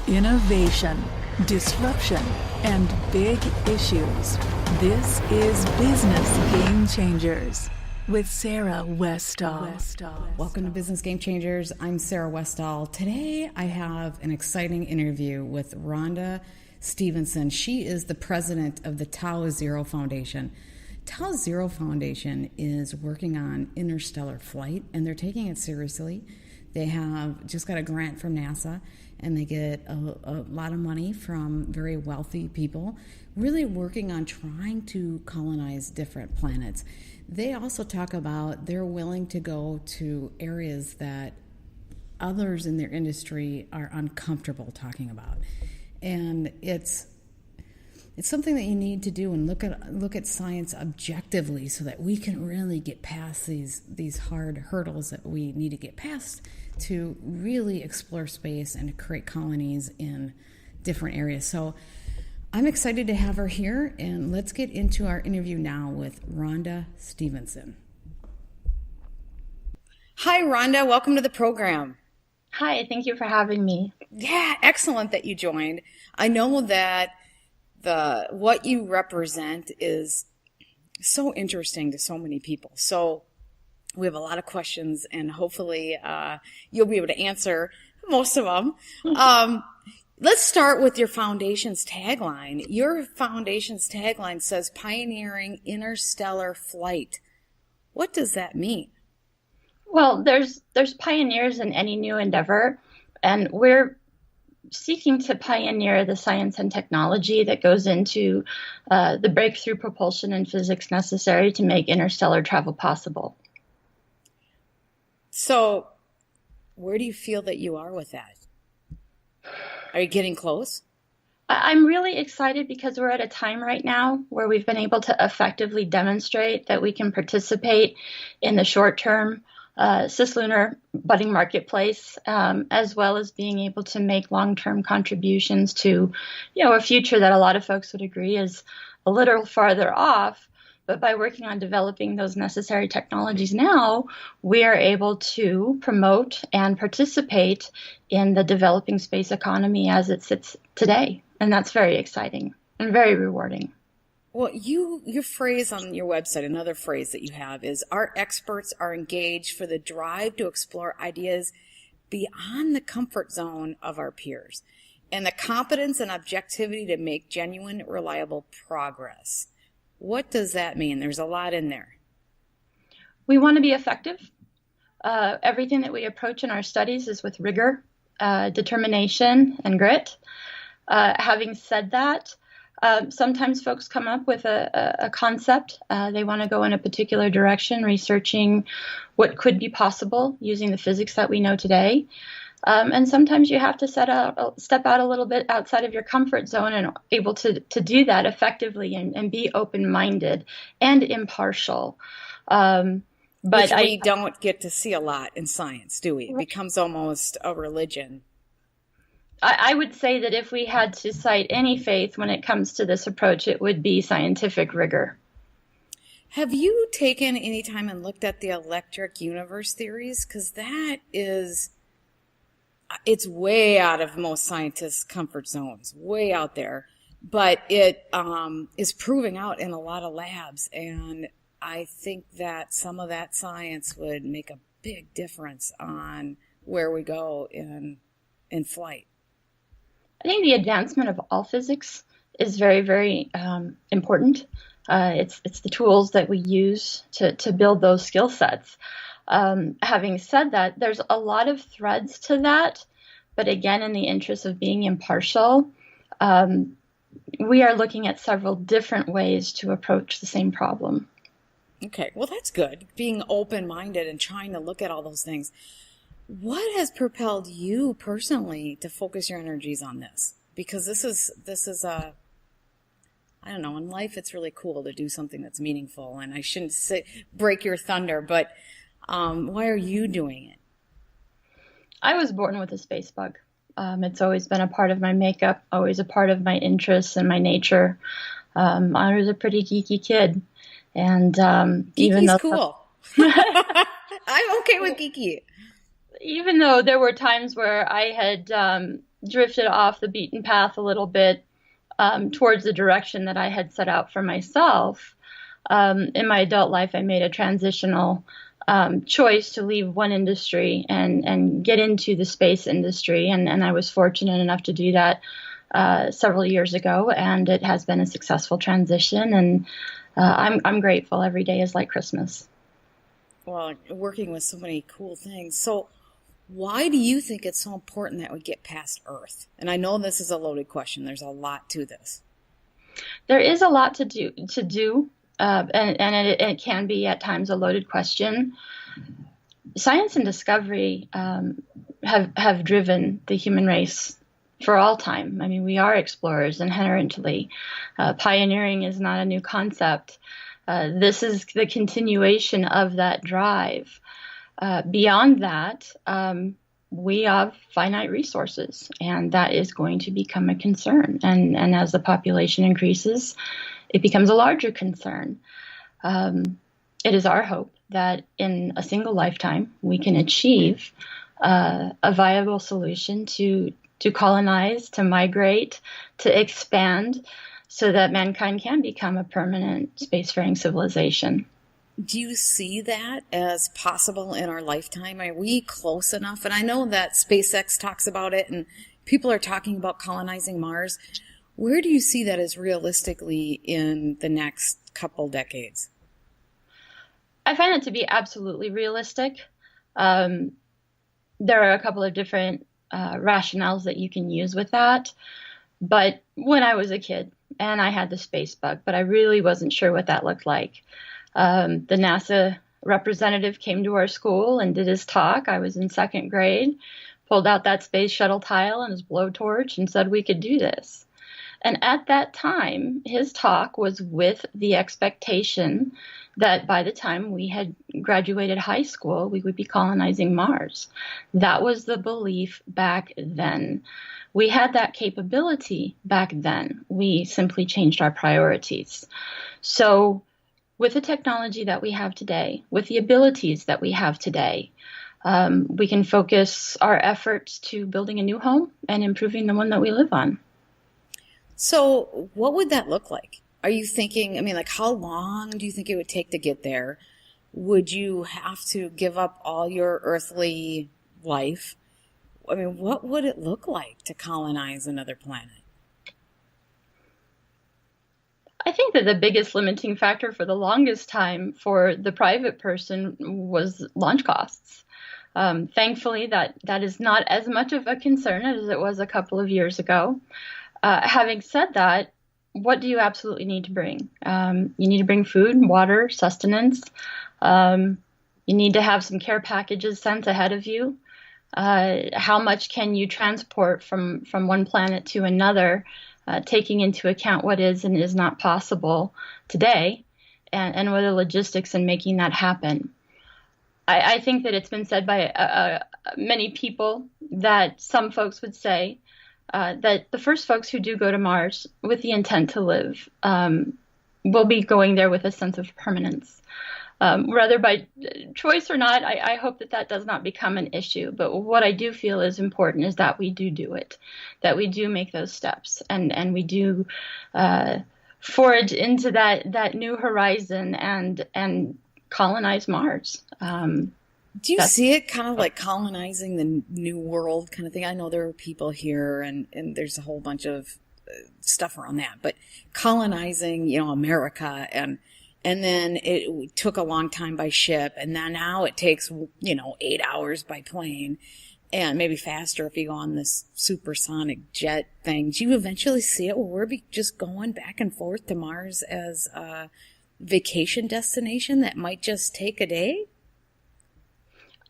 Innovation, disruption, and big issues. This is Business Game Changers with Sarah Westall. Welcome to Business Game Changers. I'm Sarah Westall. Today I have an exciting interview with Rhonda Stevenson. She is the president of the Tau Zero Foundation. Tau Zero Foundation is working on interstellar flight, and they're taking it seriously. They have just got a grant from NASA, and they get a lot of money from very wealthy people, really working on trying to colonize different planets. They also talk about they're willing to go to areas that others in their industry are uncomfortable talking about. And it's something that you need to do and look at science objectively so that we can really get past these hard hurdles that we need to get past to really explore space and to create colonies in different areas. So I'm excited to have her here, and let's get into our interview now with Rhonda Stevenson. Hi, Rhonda. Welcome to the program. Hi, thank you for having me. Yeah, excellent that you joined. I know that what you represent is so interesting to so many people. So we have a lot of questions, and hopefully you'll be able to answer most of them. Let's start with your foundation's tagline. Your foundation's tagline says pioneering interstellar flight. What does that mean? Well, there's pioneers in any new endeavor, and we're seeking to pioneer the science and technology that goes into the breakthrough propulsion and physics necessary to make interstellar travel possible. So, where do you feel that you are with that? Are you getting close? I'm really excited because we're at a time right now where we've been able to effectively demonstrate that we can participate in the short-term cislunar budding marketplace, as well as being able to make long-term contributions to, a future that a lot of folks would agree is a little farther off. But by working on developing those necessary technologies now, we are able to promote and participate in the developing space economy as it sits today. And that's very exciting and very rewarding. Well, your phrase on your website, another phrase that you have is, our experts are engaged for the drive to explore ideas beyond the comfort zone of our peers and the competence and objectivity to make genuine, reliable progress. What does that mean? There's a lot in there. We want to be effective. Everything that we approach in our studies is with rigor, determination, and grit. Having said that, sometimes folks come up with a concept. They want to go in a particular direction, researching what could be possible using the physics that we know today. And sometimes you have to step out a little bit outside of your comfort zone and able to do that effectively and be open-minded and impartial. Which we don't get to see a lot in science, do we? It becomes almost a religion. I would say that if we had to cite any faith when it comes to this approach, it would be scientific rigor. Have you taken any time and looked at the electric universe theories? Because it's way out of most scientists' comfort zones, way out there. But it is proving out in a lot of labs. And I think that some of that science would make a big difference on where we go in flight. I think the advancement of all physics is very, very important. It's the tools that we use to build those skill sets. Having said that, there's a lot of threads to that, but again, in the interest of being impartial, we are looking at several different ways to approach the same problem. Okay, well, that's good. Being open-minded and trying to look at all those things. What has propelled you personally to focus your energies on this? Because this is a, I don't know, in life it's really cool to do something that's meaningful, and I shouldn't break your thunder, but why are you doing it? I was born with a space bug. It's always been a part of my makeup, always a part of my interests and my nature. I was a pretty geeky kid, and even though cool, I'm okay with geeky. Even though there were times where I had drifted off the beaten path a little bit towards the direction that I had set out for myself. In my adult life, I made a transitional choice to leave one industry and get into the space industry. And I was fortunate enough to do that several years ago, and it has been a successful transition. And I'm grateful. Every day is like Christmas. Well, working with so many cool things. So why do you think it's so important that we get past Earth? And I know this is a loaded question. There's a lot to this. There is a lot to do, and it can be at times a loaded question. Science and discovery have driven the human race for all time. I mean, we are explorers inherently. Pioneering is not a new concept. This is the continuation of that drive. Beyond that, we have finite resources, and that is going to become a concern. And as the population increases, it becomes a larger concern. It is our hope that in a single lifetime, we can achieve a viable solution to colonize, to migrate, to expand, so that mankind can become a permanent spacefaring civilization. Do you see that as possible in our lifetime? Are we close enough? And I know that SpaceX talks about it and people are talking about colonizing Mars. Where do you see that as realistically in the next couple decades? I find it to be absolutely realistic. There are a couple of different rationales that you can use with that. But when I was a kid and I had the space bug, but I really wasn't sure what that looked like. The NASA representative came to our school and did his talk. I was in second grade, pulled out that space shuttle tile and his blowtorch and said we could do this. And at that time, his talk was with the expectation that by the time we had graduated high school, we would be colonizing Mars. That was the belief back then. We had that capability back then. We simply changed our priorities. So with the technology that we have today, with the abilities that we have today, we can focus our efforts to building a new home and improving the one that we live on. So what would that look like? Are you thinking, I mean, like how long do you think it would take to get there? Would you have to give up all your earthly life? I mean, what would it look like to colonize another planet? I think that the biggest limiting factor for the longest time for the private person was launch costs. Thankfully, that is not as much of a concern as it was a couple of years ago. Having said that, what do you absolutely need to bring? You need to bring food, water, sustenance. You need to have some care packages sent ahead of you. How much can you transport from one planet to another, taking into account what is and is not possible today, and what are the logistics in making that happen? I think that it's been said by many people that some folks would say that the first folks who do go to Mars with the intent to live will be going there with a sense of permanence. Whether by choice or not, I hope that does not become an issue. But what I do feel is important is that we do it, that we do make those steps, and we do forage into that new horizon and colonize Mars. Do you see it kind of like colonizing the new world kind of thing? I know there are people here and there's a whole bunch of stuff around that, but colonizing, America and then it took a long time by ship, and then now it takes, 8 hours by plane, and maybe faster if you go on this supersonic jet thing. Do you eventually see it where we're just going back and forth to Mars as a vacation destination that might just take a day?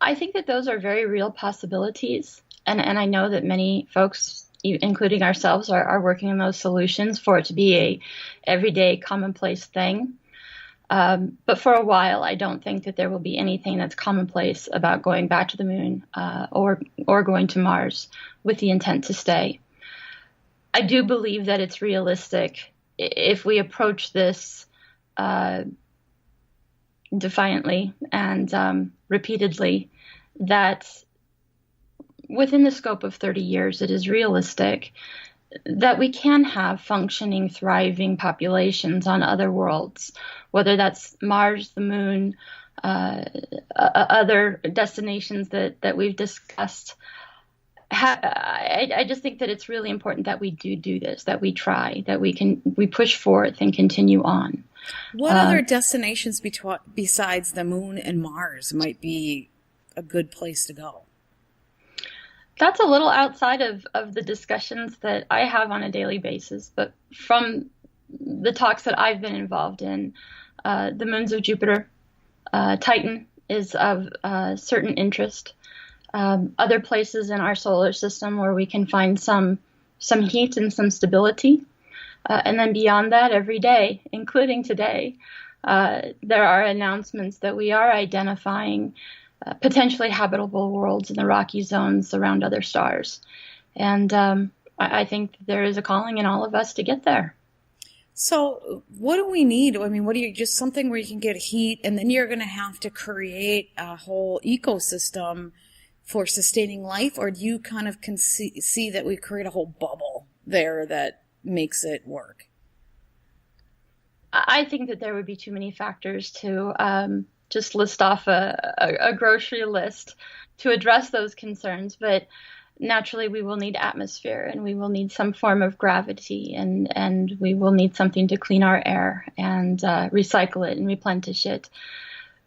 I think that those are very real possibilities, and I know that many folks, including ourselves, are working on those solutions for it to be a everyday commonplace thing. But for a while, I don't think that there will be anything that's commonplace about going back to the moon or going to Mars with the intent to stay. I do believe that it's realistic if we approach this defiantly and repeatedly, that within the scope of 30 years, it is realistic that we can have functioning, thriving populations on other worlds, whether that's Mars, the moon, other destinations that we've discussed. I just think that it's really important that we do this, that we try, that we push forth and continue on. What other destinations besides the moon and Mars might be a good place to go? That's a little outside of the discussions that I have on a daily basis, but from the talks that I've been involved in, the moons of Jupiter, Titan is of certain interest. Other places in our solar system where we can find some heat and some stability. And then beyond that, every day, including today, there are announcements that we are identifying potentially habitable worlds in the rocky zones around other stars. And I think there is a calling in all of us to get there. So what do we need? I mean, just something where you can get heat, and then you're going to have to create a whole ecosystem for sustaining life? Or do you kind of see that we create a whole bubble there that makes it work? I think that there would be too many factors to just list off a grocery list to address those concerns. But naturally, we will need atmosphere, and we will need some form of gravity, and we will need something to clean our air and recycle it and replenish it.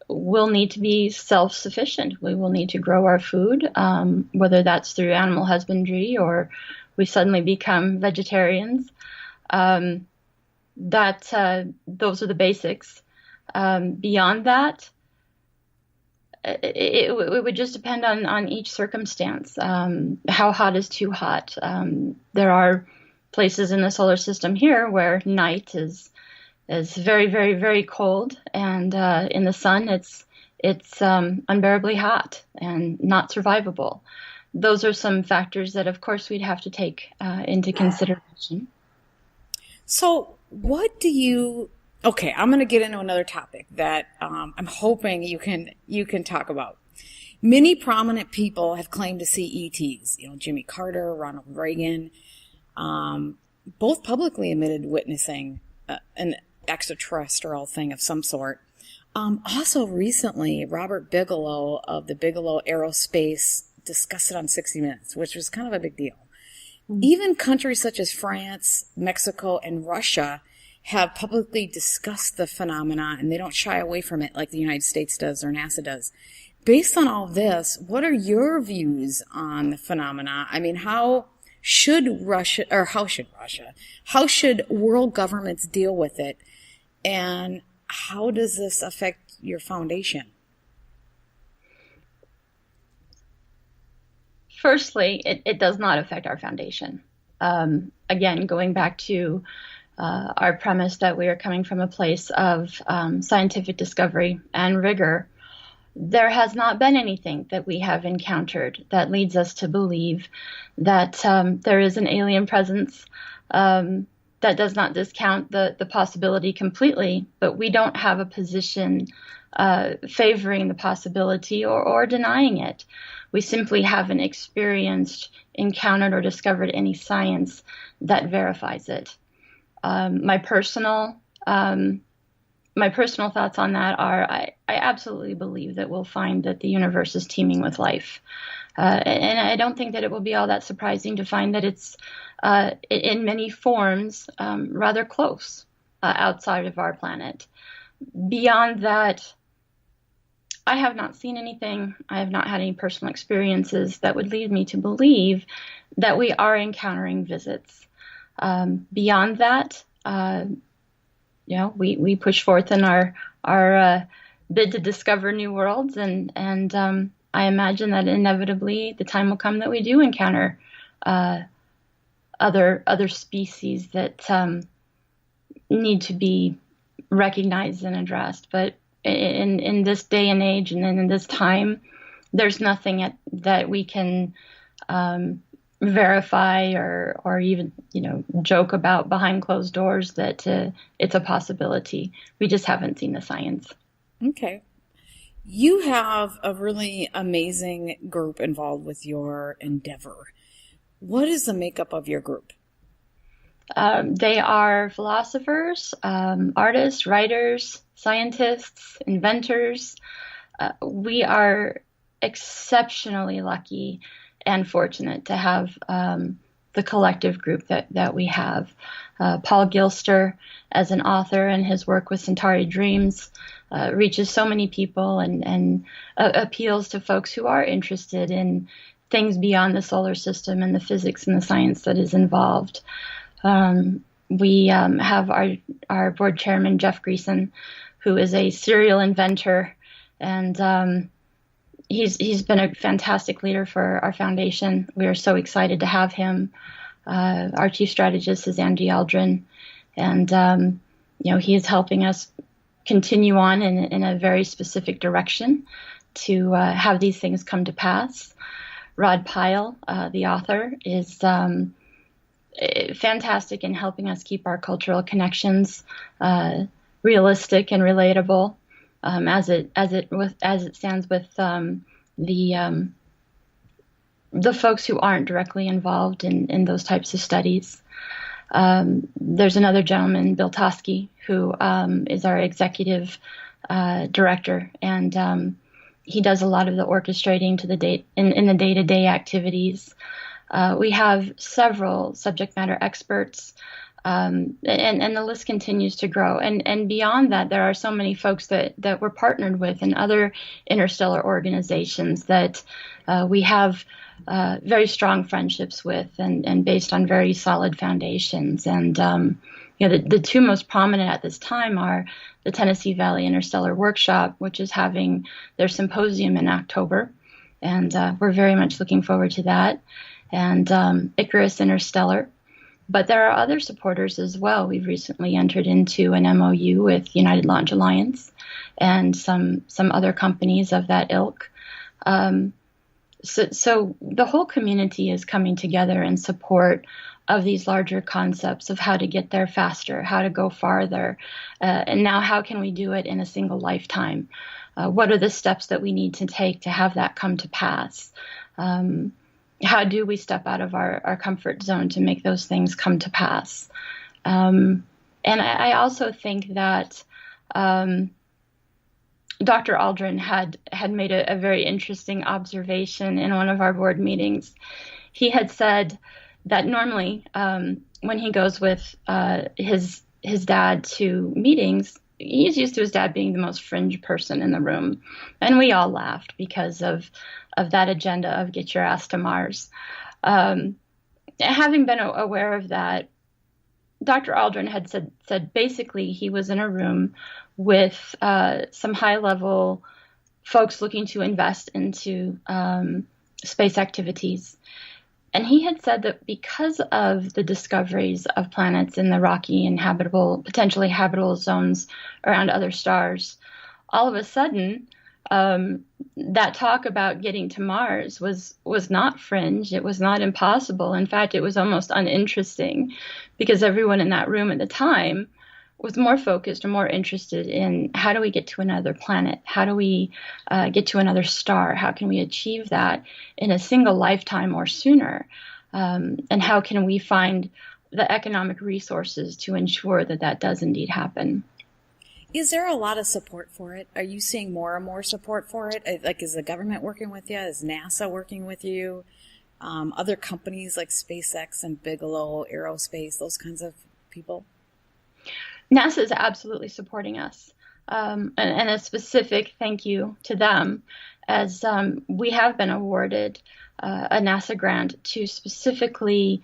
We'll need to be self-sufficient. We will need to grow our food, whether that's through animal husbandry or we suddenly become vegetarians. Those are the basics. Beyond that, it would just depend on each circumstance. How hot is too hot? There are places in the solar system here where night is very, very, very cold, and in the sun it's unbearably hot and not survivable. Those are some factors that, of course, we'd have to take into consideration. So okay, I'm going to get into another topic that I'm hoping you can talk about. Many prominent people have claimed to see ETs. Jimmy Carter, Ronald Reagan, both publicly admitted witnessing an extraterrestrial thing of some sort. Also recently, Robert Bigelow of the Bigelow Aerospace discussed it on 60 Minutes, which was kind of a big deal. Mm-hmm. Even countries such as France, Mexico, and Russia have publicly discussed the phenomena, and they don't shy away from it like the United States does or NASA does. Based on all this, what are your views on the phenomena? I mean, how should world governments deal with it? And how does this affect your foundation? Firstly, it does not affect our foundation. Again, going back to our premise that we are coming from a place of scientific discovery and rigor, there has not been anything that we have encountered that leads us to believe that there is an alien presence. That does not discount the possibility completely, but we don't have a position favoring the possibility or denying it. We simply haven't experienced, encountered, or discovered any science that verifies it. My personal thoughts on that are I absolutely believe that we'll find that the universe is teeming with life. And I don't think that it will be all that surprising to find that it's in many forms rather close outside of our planet. Beyond that, I have not seen anything. I have not had any personal experiences that would lead me to believe that we are encountering visits. Beyond that, we push forth in our bid to discover new worlds, and I imagine that inevitably the time will come that we do encounter other species that need to be recognized and addressed. But in this day and age, and in this time, there's nothing that we can verify or even joke about behind closed doors that it's a possibility. We just haven't seen the science. Okay. You have a really amazing group involved with your endeavor. What is the makeup of your group? They are philosophers, artists, writers, scientists, inventors. We are exceptionally lucky and fortunate to have the collective group that we have. Paul Gilster, as an author, and his work with Centauri Dreams reaches so many people and appeals to folks who are interested in things beyond the solar system and the physics and the science that is involved. We have our board chairman, Jeff Greason, who is a serial inventor, and he's been a fantastic leader for our foundation. We are so excited to have him. Our chief strategist is Andy Aldrin, and he is helping us continue on in a very specific direction to have these things come to pass. Rod Pyle, the author, is fantastic in helping us keep our cultural connections realistic and relatable, as it stands with the folks who aren't directly involved in those types of studies. There's another gentleman, Bill Toski, who is our executive director, and he does a lot of the orchestrating in the day-to-day activities. We have several subject matter experts, and the list continues to grow. And beyond that, there are so many folks that we're partnered with in other interstellar organizations that we have very strong friendships with, and based on very solid foundations. And the two most prominent at this time are the Tennessee Valley Interstellar Workshop, which is having their symposium in October, and we're very much looking forward to that. And Icarus Interstellar. But there are other supporters as well. We've recently entered into an MOU with United Launch Alliance and some other companies of that ilk. So the whole community is coming together in support of these larger concepts of how to get there faster, how to go farther, and now how can we do it in a single lifetime? What are the steps that we need to take to have that come to pass? How do we step out of our comfort zone to make those things come to pass? And I also think that Dr. Aldrin had made a very interesting observation in one of our board meetings. He had said that normally when he goes with his dad to meetings, he's used to his dad being the most fringe person in the room. And we all laughed because of that agenda of get your ass to Mars. Having been aware of that, Dr. Aldrin had said basically he was in a room with some high-level folks looking to invest into space activities. And he had said that because of the discoveries of planets in the rocky and potentially habitable zones around other stars, all of a sudden, that talk about getting to Mars was not fringe. It was not impossible. In fact, it was almost uninteresting because everyone in that room at the time was more focused and more interested in how do we get to another planet? How do we get to another star? How can we achieve that in a single lifetime or sooner? And how can we find the economic resources to ensure that does indeed happen? Is there a lot of support for it? Are you seeing more and more support for it? Like, is the government working with you? Is NASA working with you? Other companies like SpaceX and Bigelow Aerospace, those kinds of people? NASA is absolutely supporting us. And a specific thank you to them, as we have been awarded a NASA grant to specifically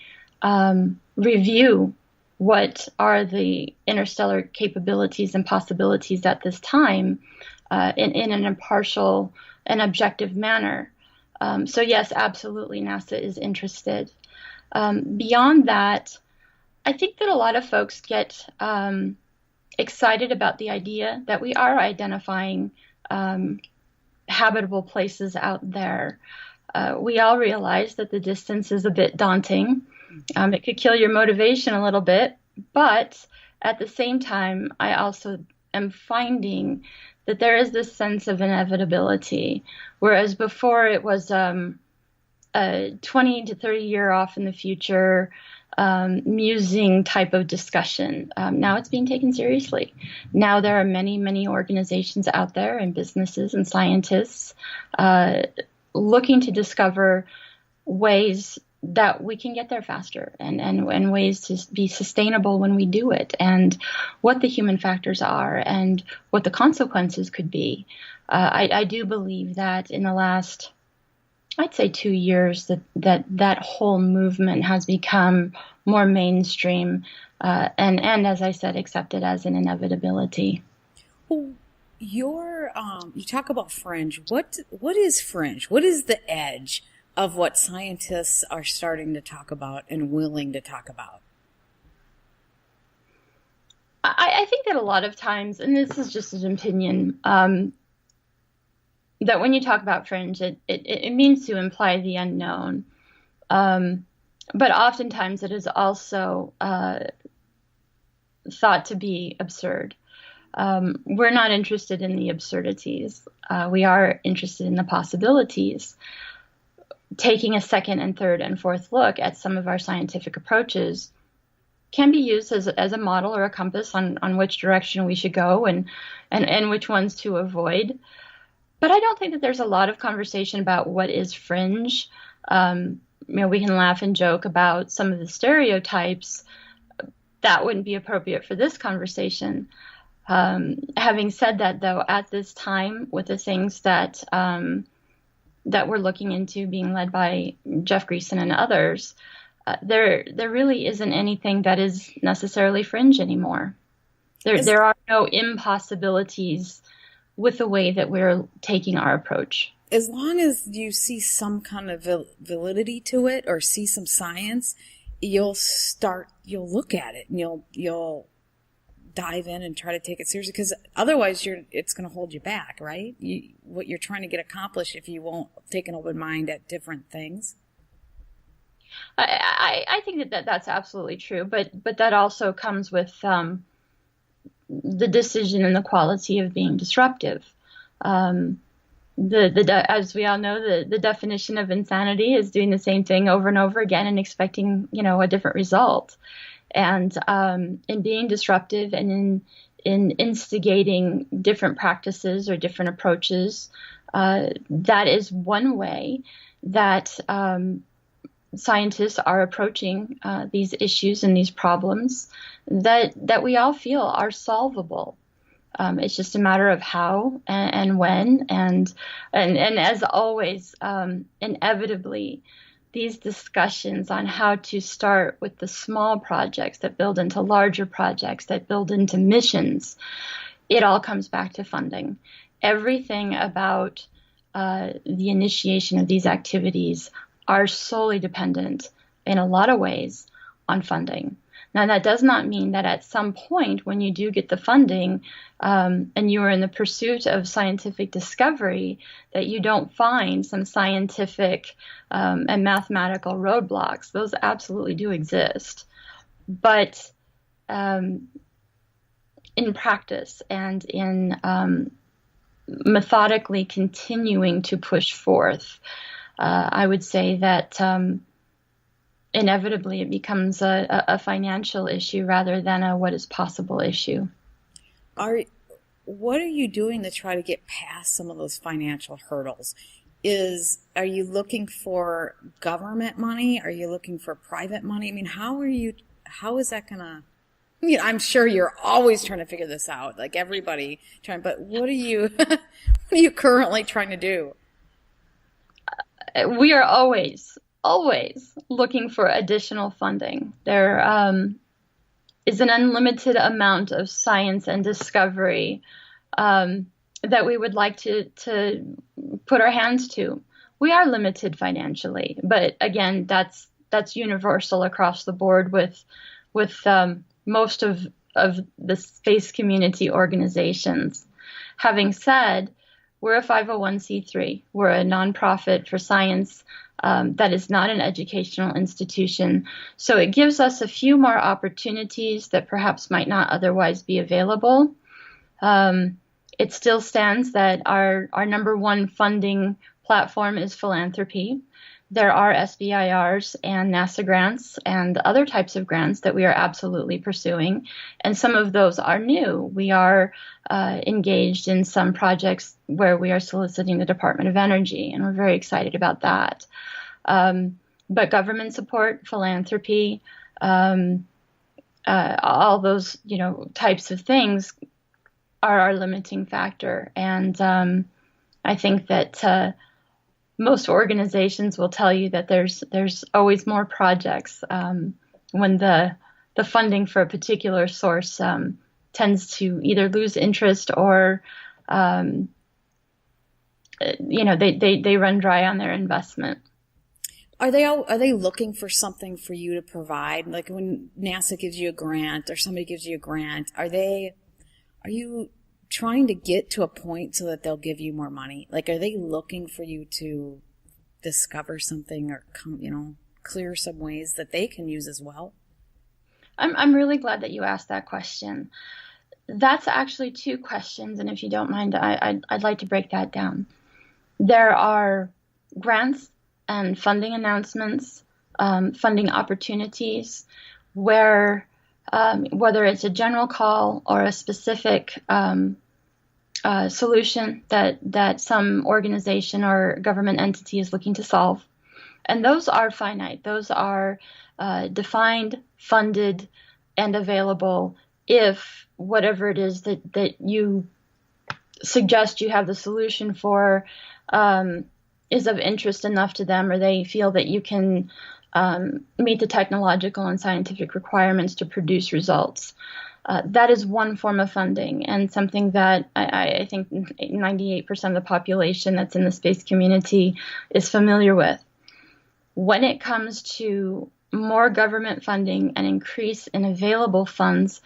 review what are the interstellar capabilities and possibilities at this time in an impartial and objective manner. So yes, absolutely, NASA is interested. Beyond that, I think that a lot of folks get excited about the idea that we are identifying habitable places out there. We all realize that the distance is a bit daunting. It could kill your motivation a little bit, but at the same time, I also am finding that there is this sense of inevitability, whereas before it was a 20 to 30 year off in the future musing type of discussion. Now it's being taken seriously. Now there are many, many organizations out there and businesses and scientists looking to discover ways that we can get there faster and ways to be sustainable when we do it, and what the human factors are and what the consequences could be. I do believe that in the last, I'd say 2 years, that whole movement has become more mainstream and as I said, accepted as an inevitability. Well, you talk about fringe. What is fringe? What is the edge of what scientists are starting to talk about and willing to talk about? I think that a lot of times, and this is just an opinion, that when you talk about fringe, it means to imply the unknown. But oftentimes it is also thought to be absurd. We're not interested in the absurdities. We are interested in the possibilities. Taking a second and third and fourth look at some of our scientific approaches can be used as a model or a compass on which direction we should go and which ones to avoid. But I don't think that there's a lot of conversation about what is fringe. We can laugh and joke about some of the stereotypes. That wouldn't be appropriate for this conversation. Having said that, though, at this time, with the things that we're looking into, being led by Jeff Greason and others, there really isn't anything that is necessarily fringe anymore. There are no impossibilities with the way that we're taking our approach. As long as you see some kind of validity to it or see some science, you'll look at it and you'll dive in and try to take it seriously, because otherwise it's going to hold you back, right? What you're trying to get accomplished if you won't take an open mind at different things. I think that's absolutely true, but that also comes with the decision and the quality of being disruptive. As we all know, the definition of insanity is doing the same thing over and over again and expecting, a different result. And in being disruptive and in instigating different practices or different approaches, that is one way that scientists are approaching these issues and these problems that we all feel are solvable. It's just a matter of how and when, and as always, inevitably, these discussions on how to start with the small projects that build into larger projects that build into missions, it all comes back to funding. Everything about the initiation of these activities are solely dependent in a lot of ways on funding. Now, that does not mean that at some point when you do get the funding and you are in the pursuit of scientific discovery, that you don't find some scientific and mathematical roadblocks. Those absolutely do exist. But in practice and in methodically continuing to push forth, I would say that inevitably it becomes a financial issue rather than a what is possible issue. What are you doing to try to get past some of those financial hurdles? Are you looking for government money? Are you looking for private money? I mean, how is that gonna, I'm sure you're always trying to figure this out, like everybody but what are you currently trying to do? We are always looking for additional funding. There is an unlimited amount of science and discovery that we would like to put our hands to. We are limited financially, but again, that's universal across the board with most of the space community organizations. Having said, we're a 501c3. We're a nonprofit for science that is not an educational institution. So it gives us a few more opportunities that perhaps might not otherwise be available. It It still stands that our number one funding platform is philanthropy. There are SBIRs and NASA grants and other types of grants that we are absolutely pursuing. And some of those are new. We are engaged in some projects where we are soliciting the Department of Energy, and we're very excited about that. But government support, philanthropy, all those, types of things are our limiting factor. And I think that most organizations will tell you that there's always more projects when the funding for a particular source tends to either lose interest or they run dry on their investment. Are they looking for something for you to provide? Like when NASA gives you a grant or somebody gives you a grant, are you trying to get to a point so that they'll give you more money? Like, are they looking for you to discover something or clear some ways that they can use as well? I'm really glad that you asked that question. That's actually two questions, and if you don't mind, I'd like to break that down. There are grants and funding announcements, funding opportunities, where whether it's a general call or a specific solution that some organization or government entity is looking to solve. And those are finite. Those are defined, funded, and available if whatever it is that you suggest you have the solution for is of interest enough to them, or they feel that you can meet the technological and scientific requirements to produce results. That is one form of funding, and something that I think 98% of the population that's in the space community is familiar with. When it comes to more government funding and increase in available funds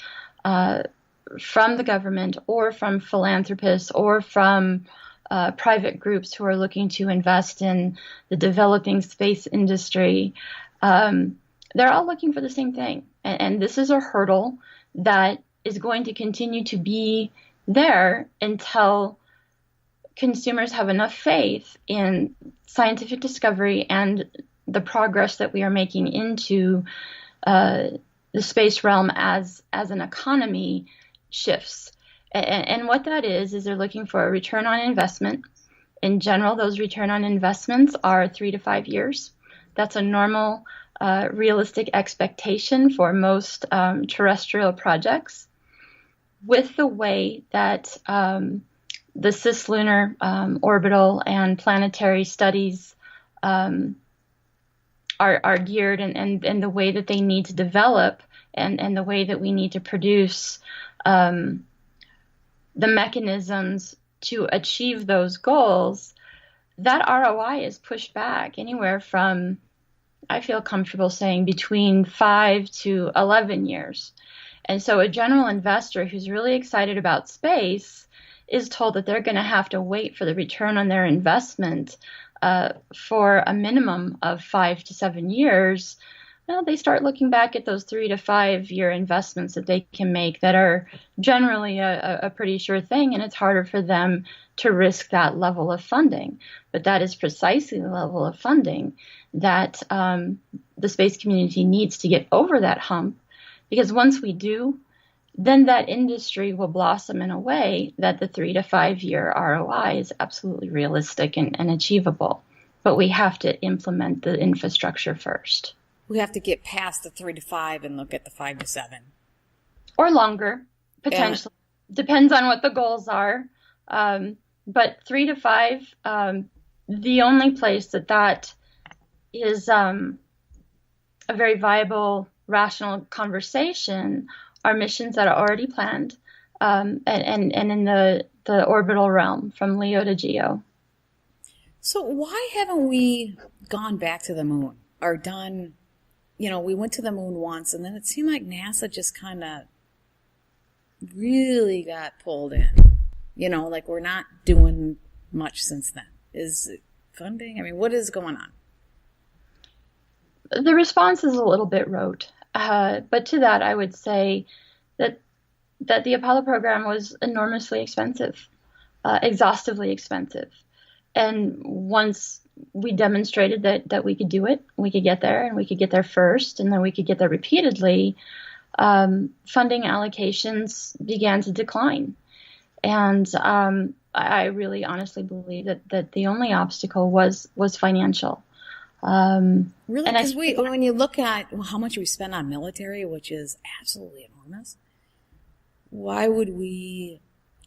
from the government or from philanthropists or from private groups who are looking to invest in the developing space industry, they're all looking for the same thing. And this is a hurdle that is going to continue to be there until consumers have enough faith in scientific discovery and the progress that we are making into the space realm as an economy shifts. And what that is they're looking for a return on investment. In general, those return on investments are 3 to 5 years. That's a normal, realistic expectation for most terrestrial projects. With the way that the cislunar orbital and planetary studies are geared and the way that they need to develop and the way that we need to produce the mechanisms to achieve those goals, that ROI is pushed back anywhere from, I feel comfortable saying, between 5 to 11 years. And so a general investor who's really excited about space is told that they're going to have to wait for the return on their investment for a minimum of 5 to 7 years. Well, they start looking back at those 3 to 5 year investments that they can make that are generally a pretty sure thing, and it's harder for them to risk that level of funding. But that is precisely the level of funding that the space community needs to get over that hump, because once we do, then that industry will blossom in a way that the 3 to 5 year ROI is absolutely realistic and achievable. But we have to implement the infrastructure first. We have to get past the 3 to 5 and look at the 5 to 7. Or longer, potentially. Depends on what the goals are. But 3 to 5, the only place that is a very viable, rational conversation are missions that are already planned and in the orbital realm from LEO to GEO. So why haven't we gone back to the moon or done... we went to the moon once, and then it seemed like NASA just kind of really got pulled in. Like we're not doing much since then. Is it funding? I mean, what is going on? The response is a little bit rote. But to that, I would say that the Apollo program was enormously expensive. exhaustively expensive. And once we demonstrated that we could do it, we could get there, and we could get there first, and then we could get there repeatedly, funding allocations began to decline. And I really honestly believe that the only obstacle was financial. Really? Because when you look at how much we spend on military, which is absolutely enormous, why would we?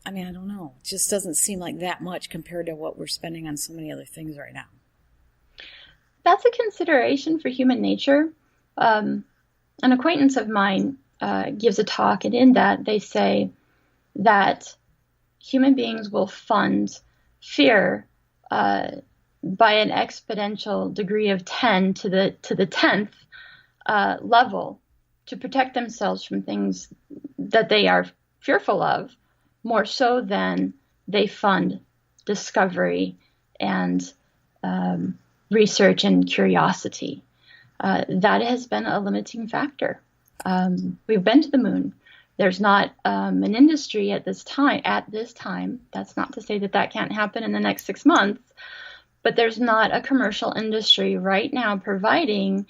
I mean, I don't know. It just doesn't seem like that much compared to what we're spending on so many other things right now. That's a consideration for human nature. An acquaintance of mine gives a talk, and in that they say that human beings will fund fear by an exponential degree of 10 to the 10th level to protect themselves from things that they are fearful of, more so than they fund discovery and research and curiosity. That has been a limiting factor. We've been to the moon. There's not an industry at this time. That's not to say that can't happen in the next 6 months, but there's not a commercial industry right now providing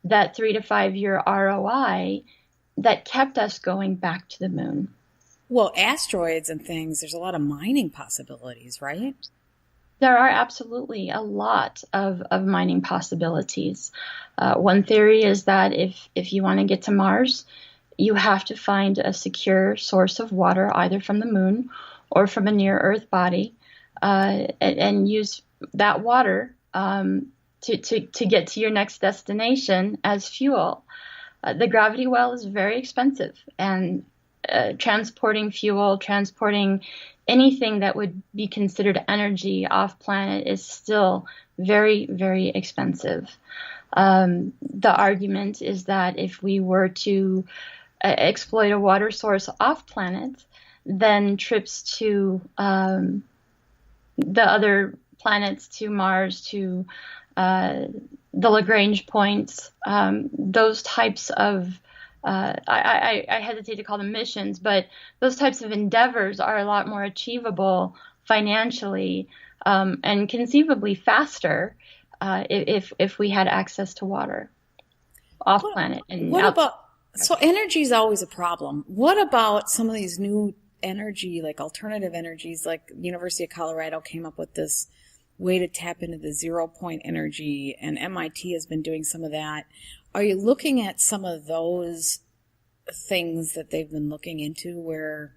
that 3 to 5 year ROI that kept us going back to the moon. Well, asteroids and things, there's a lot of mining possibilities, right? There are absolutely a lot of mining possibilities. One theory is that if you want to get to Mars, you have to find a secure source of water, either from the moon or from a near Earth body, and use that water to get to your next destination as fuel. The gravity well is very expensive, and transporting fuel, transporting anything that would be considered energy off planet is still very, very expensive. The argument is that if we were to exploit a water source off planet, then trips to the other planets, to Mars, to the Lagrange points, those types of I hesitate to call them missions, but those types of endeavors are a lot more achievable financially and conceivably faster if we had access to water off planet. And so energy is always a problem. What about some of these new energy, like alternative energies, like University of Colorado came up with this way to tap into the 0-point energy, and MIT has been doing some of that. Are you looking at some of those things that they've been looking into where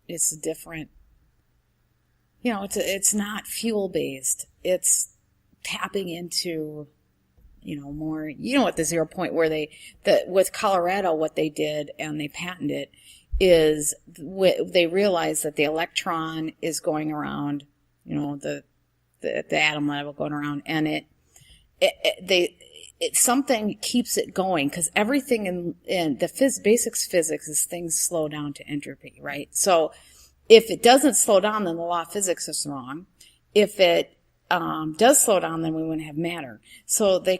it's different? You know, it's not fuel based. It's tapping into, more, what the 0 point where with Colorado, what they did, and they patented it, is they realized that the electron is going around, the atom level going around, and something keeps it going, because everything in the basics physics is things slow down to entropy, right? So if it doesn't slow down, then the law of physics is wrong. If it does slow down, then we wouldn't have matter. So they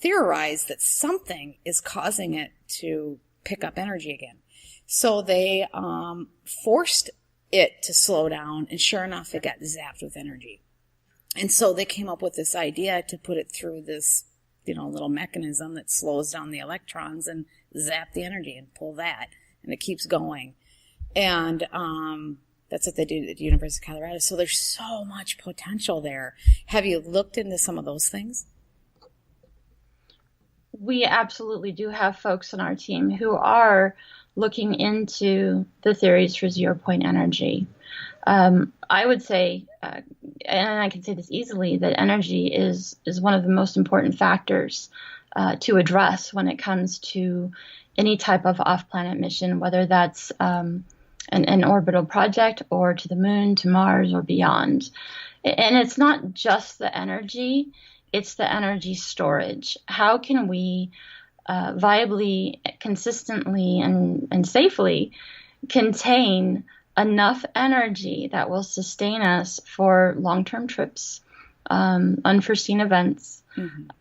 theorized that something is causing it to pick up energy again. So they forced it to slow down, and sure enough, it got zapped with energy. And so they came up with this idea to put it through this, little mechanism that slows down the electrons and zap the energy and pull that, and it keeps going. And that's what they did at the University of Colorado. So there's so much potential there. Have you looked into some of those things? We absolutely do have folks on our team who are looking into the theories for 0-point energy. I would say, and I can say this easily, that energy is one of the most important factors to address when it comes to any type of off-planet mission, whether that's an orbital project or to the moon, to Mars, or beyond. And it's not just the energy, it's the energy storage. How can we viably, consistently, and safely contain enough energy that will sustain us for long-term trips, unforeseen events,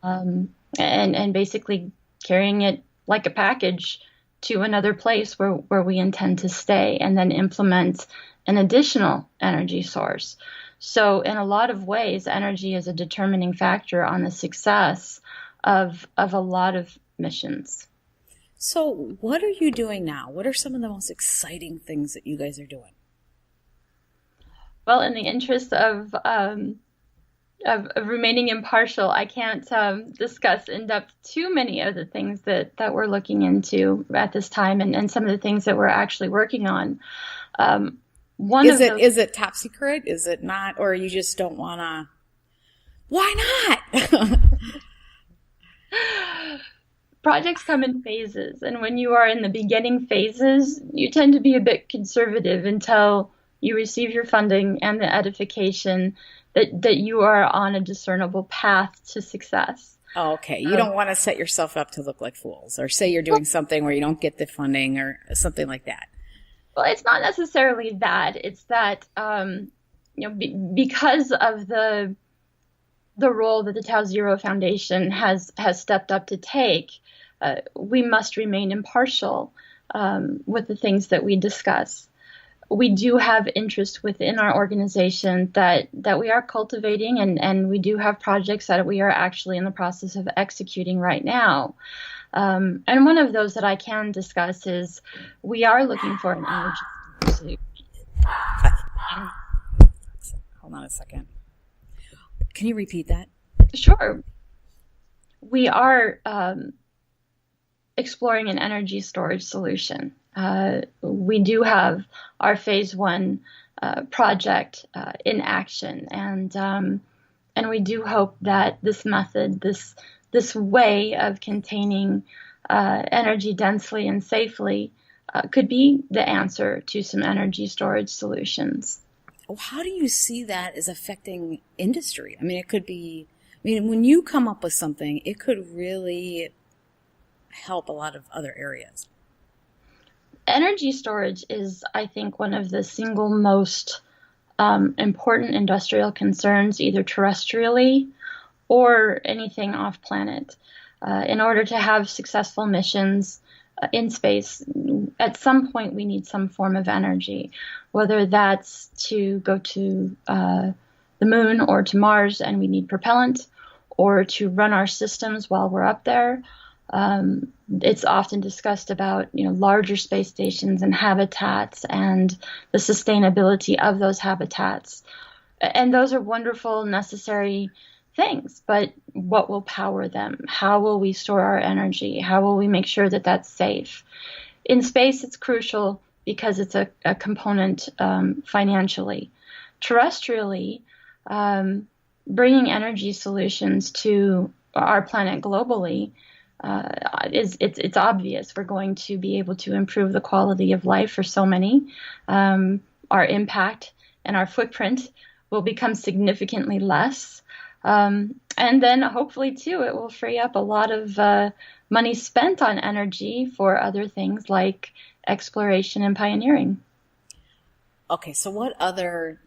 and basically carrying it like a package to another place where we intend to stay, and then implement an additional energy source. So in a lot of ways, energy is a determining factor on the success of a lot of missions. So what are you doing now? What are some of the most exciting things that you guys are doing? Well, in the interest of remaining impartial, I can't discuss in depth too many of the things that we're looking into at this time, and some of the things that we're actually working on. Is it top secret? Is it not? Or you just don't want to? Why not? Projects come in phases, and when you are in the beginning phases, you tend to be a bit conservative until you receive your funding and the edification that you are on a discernible path to success. Oh, okay. You don't want to set yourself up to look like fools, or say you're doing something where you don't get the funding or something like that. Well, it's not necessarily that. It's that because of the role that the Tau Zero Foundation has stepped up to take, we must remain impartial with the things that we discuss. We do have interest within our organization that we are cultivating, and we do have projects that we are actually in the process of executing right now. And one of those that I can discuss is we are looking for an energy solution. Hold on a second. Can you repeat that? Sure. We are exploring an energy storage solution. We do have our phase 1 project in action, and we do hope that this method, this way of containing energy densely and safely, could be the answer to some energy storage solutions. How do you see that as affecting industry? I mean, it could be, when you come up with something, it could really help a lot of other areas. Energy storage is, I think, one of the single most important industrial concerns, either terrestrially or anything off planet. In order to have successful missions in space, at some point we need some form of energy, whether that's to go to the moon or to Mars and we need propellant, or to run our systems while we're up there. It's often discussed about, larger space stations and habitats and the sustainability of those habitats. And those are wonderful, necessary things, but what will power them? How will we store our energy? How will we make sure that that's safe? In space, it's crucial because it's a component financially. Terrestrially, bringing energy solutions to our planet globally, it's obvious we're going to be able to improve the quality of life for so many. Our impact and our footprint will become significantly less. And then hopefully, too, it will free up a lot of money spent on energy for other things like exploration and pioneering. Okay, so what other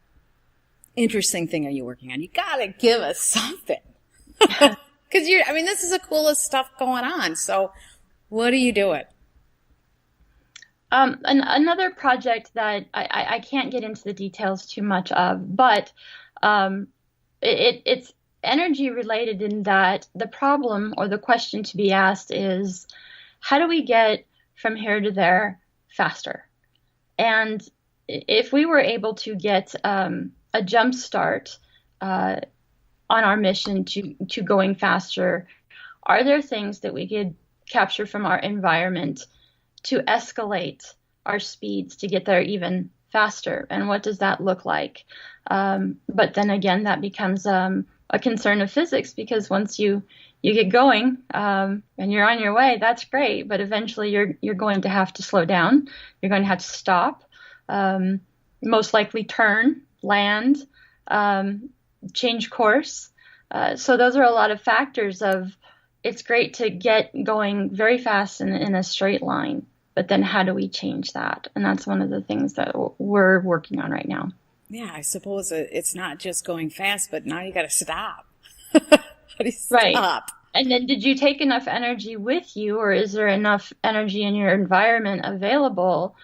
interesting thing are you working on? You got to give us something. Because this is the coolest stuff going on. So what are you doing? Another project that I can't get into the details too much of, but it's energy related in that the problem or the question to be asked is, how do we get from here to there faster? And if we were able to get a jump start on our mission to going faster, are there things that we could capture from our environment to escalate our speeds to get there even faster? And what does that look like? But then again, that becomes a concern of physics, because once you get going and you're on your way, that's great. But eventually you're going to have to slow down. You're going to have to stop, most likely turn, land, change course. So those are a lot of factors of, it's great to get going very fast in a straight line, but then how do we change that? And that's one of the things that we're working on right now. Yeah, I suppose it's not just going fast, but now you got to stop. How do you stop? Right. And then did you take enough energy with you, or is there enough energy in your environment available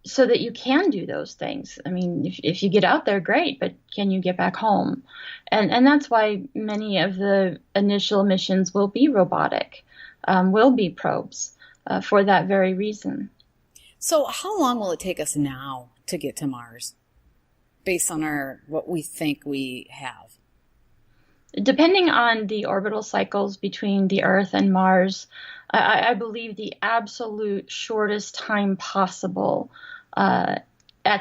so that you can do those things? I mean, if you get out there, great, but can you get back home? And that's why many of the initial missions will be robotic, will be probes, for that very reason. So how long will it take us now to get to Mars based on what we think we have? Depending on the orbital cycles between the Earth and Mars, I believe the absolute shortest time possible at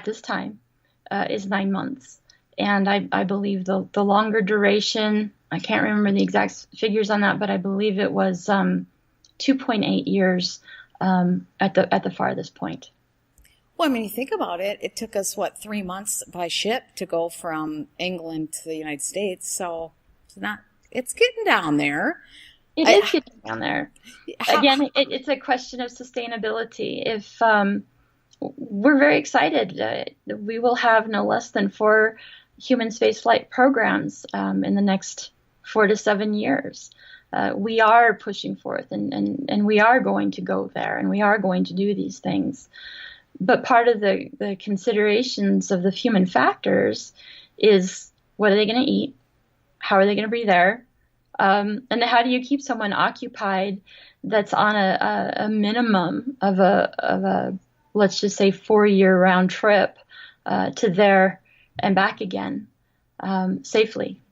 this time is 9 months. And I believe the longer duration, I can't remember the exact figures on that, but I believe it was 2.8 years at the farthest point. Well, I mean, you think about it, it took us, 3 months by ship to go from England to the United States. So it's getting down there. It is getting down there. Again, it's a question of sustainability. If we're very excited, we will have no less than 4 human spaceflight programs in the next 4 to 7 years. We are pushing forth, and we are going to go there, and we are going to do these things. But part of the considerations of the human factors is, what are they going to eat? How are they going to breathe air? And how do you keep someone occupied that's on a minimum of a let's just say 4-year round trip to there and back again safely?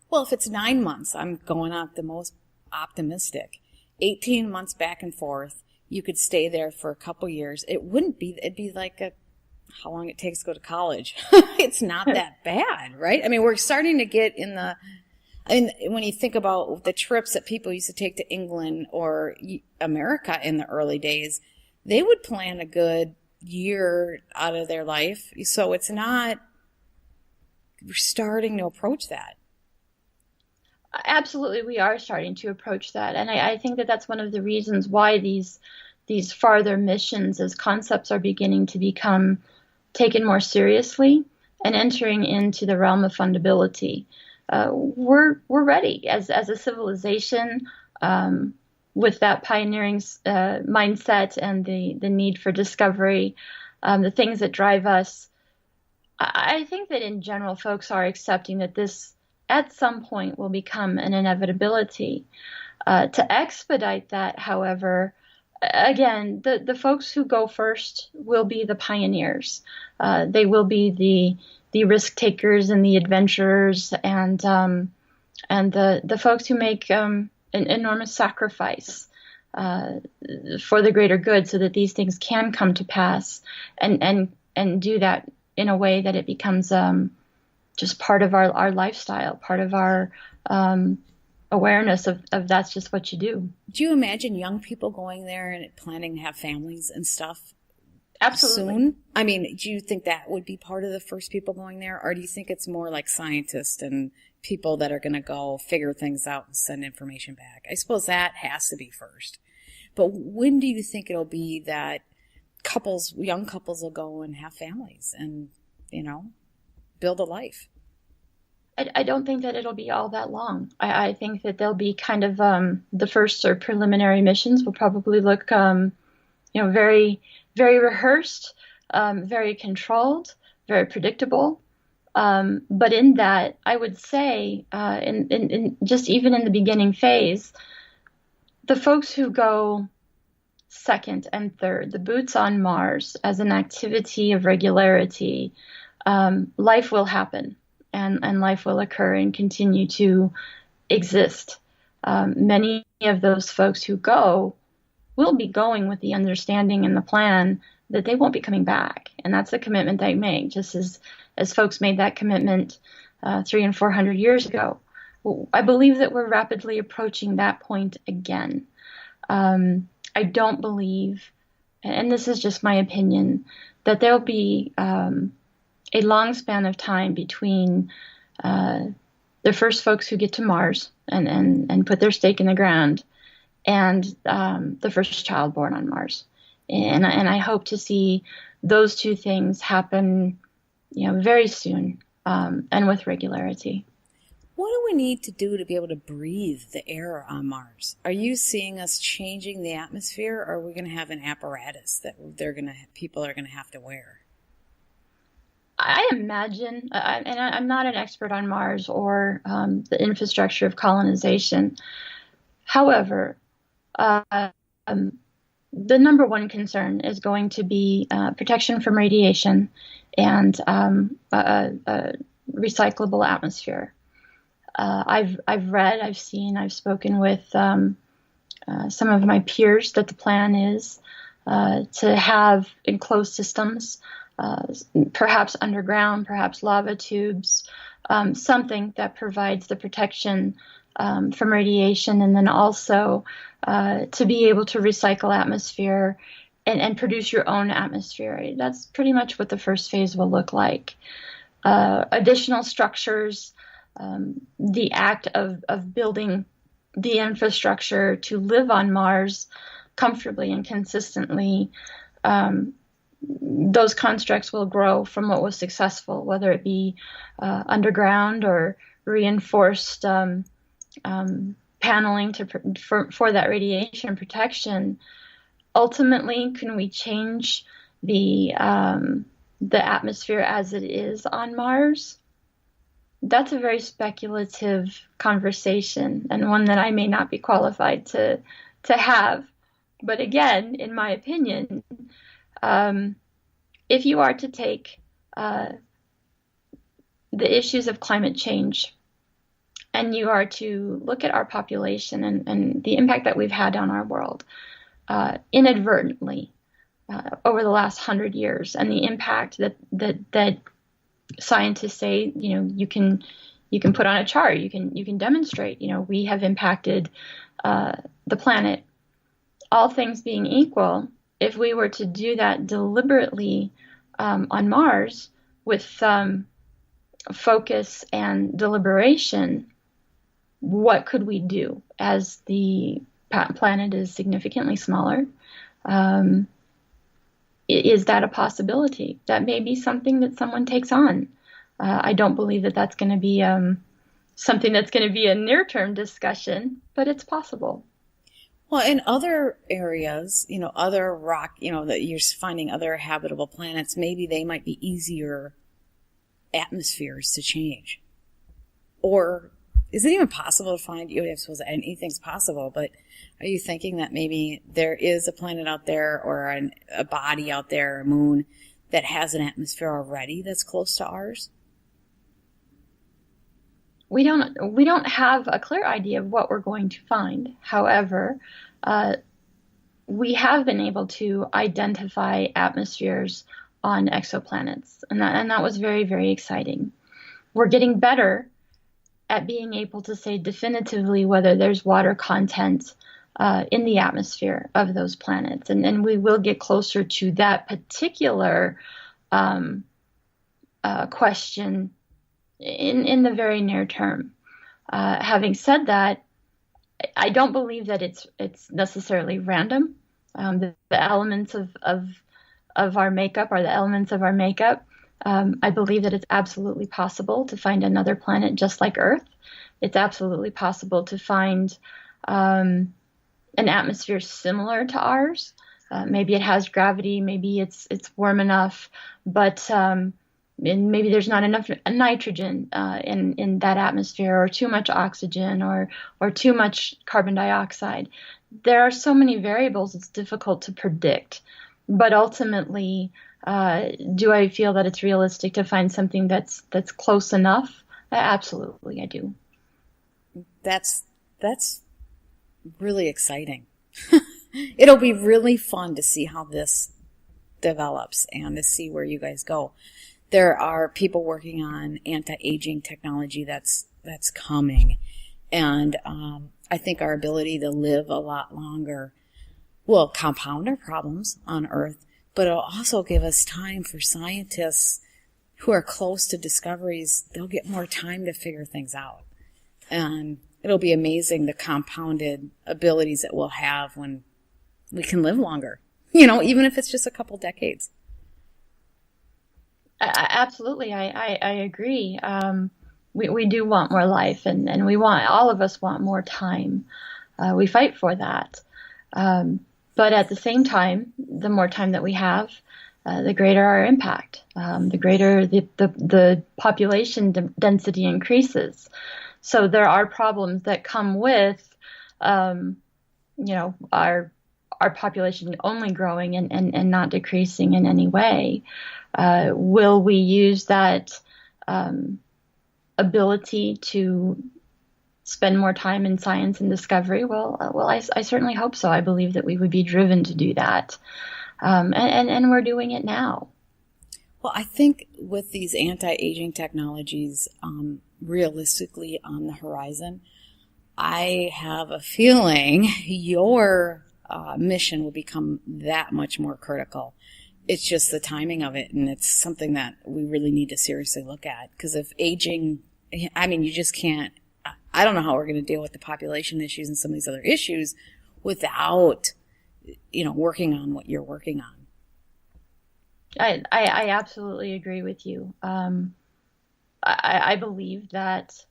Well, if it's 9 months, I'm going out the most optimistic. 18 months back and forth, you could stay there for a couple years. It'd be like how long it takes to go to college. It's not that bad, right? I mean, we're starting to get when you think about the trips that people used to take to England or America in the early days, they would plan a good year out of their life. So we're starting to approach that. Absolutely, we are starting to approach that. And I think that that's one of the reasons why these farther missions as concepts are beginning to become taken more seriously and entering into the realm of fundability. We're ready as a civilization with that pioneering mindset and the need for discovery, the things that drive us. I think that in general, folks are accepting that this at some point will become an inevitability. To expedite that, however, again, the folks who go first will be the pioneers. They will be the risk takers and the adventurers and the folks who make an enormous sacrifice for the greater good, so that these things can come to pass, and do that in a way that it becomes just part of our lifestyle, part of our awareness of that's just what you do. Do you imagine young people going there and planning to have families and stuff? Absolutely. Soon? I mean, do you think that would be part of the first people going there? Or do you think it's more like scientists and people that are going to go figure things out and send information back? I suppose that has to be first. But when do you think it'll be that young couples will go and have families and, build a life? I don't think that it'll be all that long. I think that they'll be kind of the first or preliminary missions will probably look, very, very rehearsed, very controlled, very predictable. But in that, I would say, in just even in the beginning phase, the folks who go second and third, the boots on Mars as an activity of regularity, life will happen. And life will occur and continue to exist. Many of those folks who go will be going with the understanding and the plan that they won't be coming back. And that's the commitment they make, just as folks made that commitment 300 and 400 years ago. I believe that we're rapidly approaching that point again. I don't believe, and this is just my opinion, that there'll be a long span of time between the first folks who get to Mars and put their stake in the ground and the first child born on Mars. And I hope to see those two things happen, very soon and with regularity. What do we need to do to be able to breathe the air on Mars? Are you seeing us changing the atmosphere, or are we going to have an apparatus that people are going to have to wear? I imagine, and I'm not an expert on Mars or the infrastructure of colonization. However, the number one concern is going to be protection from radiation and a recyclable atmosphere. I've read, I've seen, I've spoken with some of my peers that the plan is to have enclosed systems, perhaps underground, perhaps lava tubes, something that provides the protection from radiation, and then also to be able to recycle atmosphere and produce your own atmosphere. That's pretty much what the first phase will look like. Additional structures, the act of building the infrastructure to live on Mars comfortably and consistently, those constructs will grow from what was successful, whether it be underground or reinforced paneling for that radiation protection. Ultimately, can we change the atmosphere as it is on Mars? That's a very speculative conversation, and one that I may not be qualified to have. But again, in my opinion, if you are to take the issues of climate change and you are to look at our population and the impact that we've had on our world inadvertently over the last 100 years, and the impact that scientists say, you can put on a chart, you can demonstrate, we have impacted the planet. All things being equal, if we were to do that deliberately on Mars with focus and deliberation, what could we do as the planet is significantly smaller? Is that a possibility? That may be something that someone takes on. I don't believe that that's going to be something that's going to be a near-term discussion, but it's possible. Well, in other areas, other rock, that you're finding other habitable planets, maybe they might be easier atmospheres to change. Or is it even possible to find, I suppose anything's possible, but are you thinking that maybe there is a planet out there or a body out there, a moon, that has an atmosphere already that's close to ours? We don't have a clear idea of what we're going to find. However, we have been able to identify atmospheres on exoplanets, and that was very, very exciting. We're getting better at being able to say definitively whether there's water content in the atmosphere of those planets, and we will get closer to that particular question in the very near term. Having said that, I don't believe that it's necessarily random. The elements of our makeup are the elements of our makeup. I believe that it's absolutely possible to find another planet just like Earth. It's absolutely possible to find an atmosphere similar to ours. Maybe it has gravity, maybe it's warm enough, but and maybe there's not enough nitrogen in that atmosphere, or too much oxygen, or too much carbon dioxide. There are so many variables, it's difficult to predict. But ultimately, do I feel that it's realistic to find something that's close enough? Absolutely, I do. That's really exciting. It'll be really fun to see how this develops and to see where you guys go. There are people working on anti-aging technology that's coming, and I think our ability to live a lot longer will compound our problems on Earth, but it'll also give us time for scientists who are close to discoveries. They'll get more time to figure things out, and it'll be amazing the compounded abilities that we'll have when we can live longer, even if it's just a couple decades. Absolutely, I agree. we do want more life, and all of us want more time. We fight for that. But at the same time, the more time that we have, the greater our impact, the greater the population density increases. So there are problems that come with, our population only growing and not decreasing in any way. Will we use that ability to spend more time in science and discovery? Well, I certainly hope so. I believe that we would be driven to do that. And we're doing it now. Well, I think with these anti-aging technologies realistically on the horizon, I have a feeling your mission will become that much more critical. It's just the timing of it, and it's something that we really need to seriously look at. Because if aging, you just can't, I don't know how we're going to deal with the population issues and some of these other issues without, working on what you're working on. I absolutely agree with you. I believe that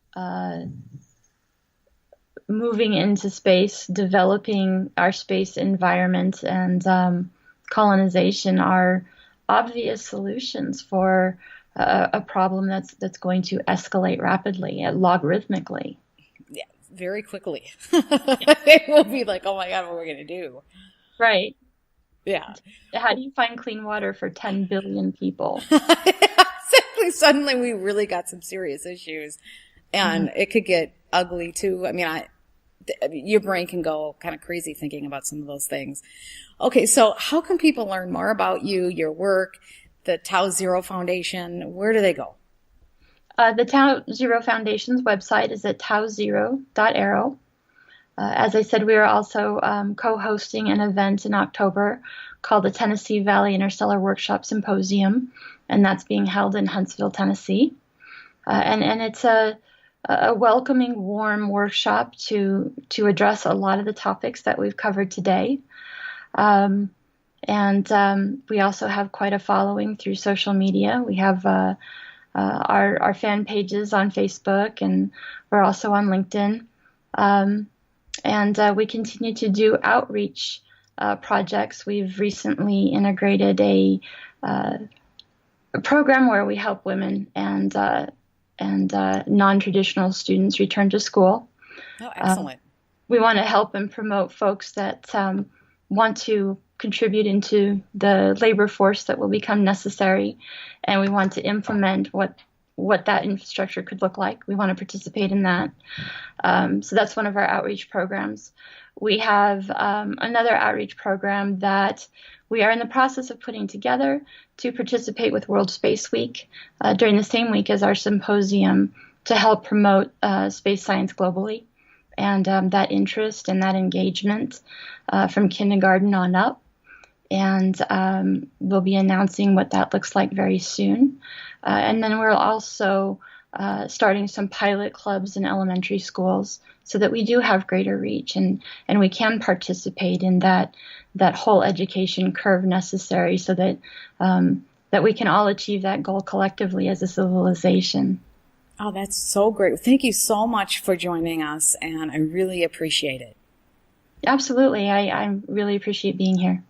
moving into space, developing our space environment, and colonization are obvious solutions for a problem that's going to escalate rapidly, logarithmically. Yeah, very quickly. It will be like, oh my God, what are we going to do? Right. Yeah. How do you find clean water for 10 billion people? Exactly. Suddenly we really got some serious issues, and it could get ugly too. Your brain can go kind of crazy thinking about some of those things. Okay. So how can people learn more about you, your work, the Tau Zero Foundation? Where do they go? The Tau Zero Foundation's website is at tauzero.arrow. As I said, we are also co-hosting an event in October called the Tennessee Valley Interstellar Workshop Symposium, and that's being held in Huntsville, Tennessee. And it's a welcoming, warm workshop to address a lot of the topics that we've covered today. And we also have quite a following through social media. We have our fan pages on Facebook, and we're also on LinkedIn. And we continue to do outreach projects. We've recently integrated a program where we help women and non-traditional students return to school. Oh, excellent. We want to help and promote folks that want to contribute into the labor force that will become necessary, and we want to implement what that infrastructure could look like. We want to participate in that. So that's one of our outreach programs. We have another outreach program that we are in the process of putting together to participate with World Space Week during the same week as our symposium to help promote space science globally, and that interest and that engagement from kindergarten on up. And we'll be announcing what that looks like very soon. And then we're also starting some pilot clubs in elementary schools so that we do have greater reach and we can participate in that whole education curve necessary so that that we can all achieve that goal collectively as a civilization. Oh, that's so great. Thank you so much for joining us, and I really appreciate it. Absolutely. I really appreciate being here.